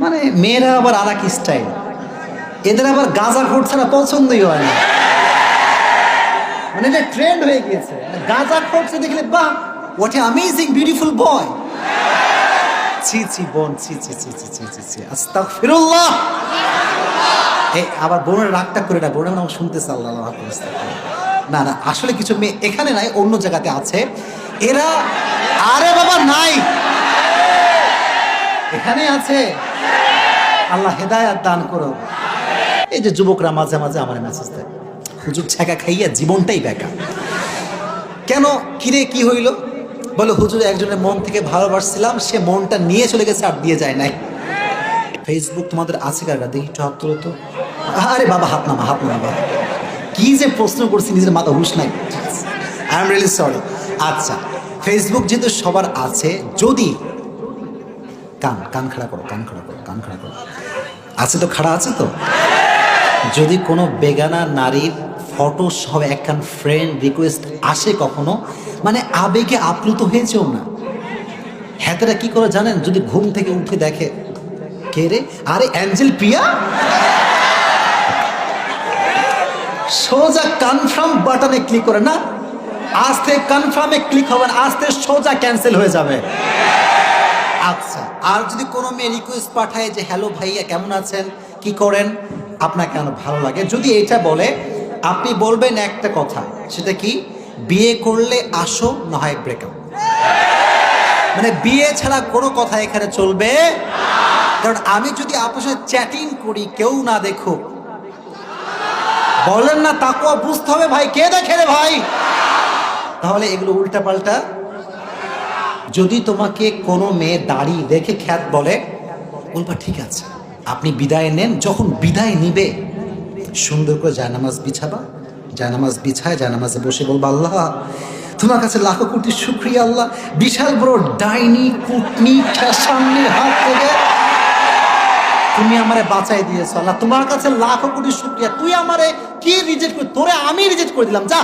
মানে মেয়েরা আবার আর এক স্টাইল, এদের আবার গাঁজা ঘুরছে না, পছন্দই হয় না, মানে এটা ট্রেন্ড হয়ে গিয়েছে। গাঁজা ঘুরছে দেখলে বাহ, হোয়াট এ অ্যামেজিং বিউটিফুল বয়। ছি ছি বোন, ছি ছি ছি ছি ছি ছি ছি, আস্তাগফিরুল্লাহ। এই আবার বোনের রাগটা করে না, বোনের নাম শুনতেছে, আল্লাহ না না, আসলে কিছু মেয়ে এখানে নাই, অন্য জায়গাতে আছে এরা। আরে বাবা নাই, এখানে আছে, আল্লাহ হেদায়াত দান করো। এই যে যুবকরা মাঝে মাঝে আমার মেসেজ দেয়, হুজুর ছ্যাঁকা খাইয়া জীবনটাই বেকার। কেন, কিরে কি হইল? বলে হুজুর একজনের মন থেকে ভালোবাসছিলাম, সে মনটা নিয়ে চলে গেছে, আর দিয়ে যায় নাই। ফেসবুক তোমাদের আছে কারা দেখি, একটু হাত তোলো তো। আরে বাবা হাত নামা, হাত নামা। কি যে প্রশ্ন করছি, নিজের মাথা হুশ নাই। I am really sorry. আচ্ছা, ফেসবুক যেহেতু সবার আছে, যদি কান কান খাড়া করো, কান খাড়া করো, কান খাড়া করো, আছে তো, খাড়া আছে তো। যদি কোনো বেগানা নারীর ফটো সহ একখান ফ্রেন্ড রিকোয়েস্ট আসে কখনো, মানে আবেগে আপ্লুত হয়েছেও না, হ্যাঁ কি করে জানেন? যদি ঘুম থেকে উঠে দেখে, কে রে, আরে অ্যাঞ্জেল প্রিয়া, সোজা কনফার্ম বাটনে ক্লিক করে না, আস্তে কনফার্মে ক্লিক হবে না, আস্তে সোজা ক্যান্সেল হয়ে যাবে। আচ্ছা, আর যদি কোনো মেয়ে রিকোয়েস্ট পাঠায় যে হ্যালো ভাইয়া কেমন আছেন, কি করেন, আপনাকে কেন ভালো লাগে, যদি এটা বলে, আপনি বলবেন একটা কথা, সেটা কি? বিয়ে করলে আসো, না হয় ব্রেকআপ। মানে বিয়ে ছাড়া কোনো কথা এখানে চলবে, কারণ আমি যদি আপনার সাথে চ্যাটিং করি, কেউ না দেখুক, বলেন না তাকওয়া বুঝতে হবে ভাই, কে দেখে রে ভাই, তাহলে এগুলো উল্টা পাল্টা। যদি তোমাকে কোনো মেয়ে দাড়ি দেখে খ্যাত বলে, বলবা ঠিক আছে, আপনি বিদায় নেন। যখন বিদায় নিবে, সুন্দর করে জায়নামাজ বিছাবা, জায়নামাজ বিছায় জায়নামাজে বসে বলবা, আল্লাহ তোমার কাছে লাখো কোটি শুকরিয়া, আল্লাহ বিশাল বড় ডাইনি কুটনি সামনের হাত থেকে তুমি আমারে বাঁচাই দিয়েছো, আল্লাহ তোমার কাছে লাখো কোটি শুকরিয়া। তুই আমারে কি রিজেক্ট করে, তোরে আমি রিজেক্ট করে দিলাম, যা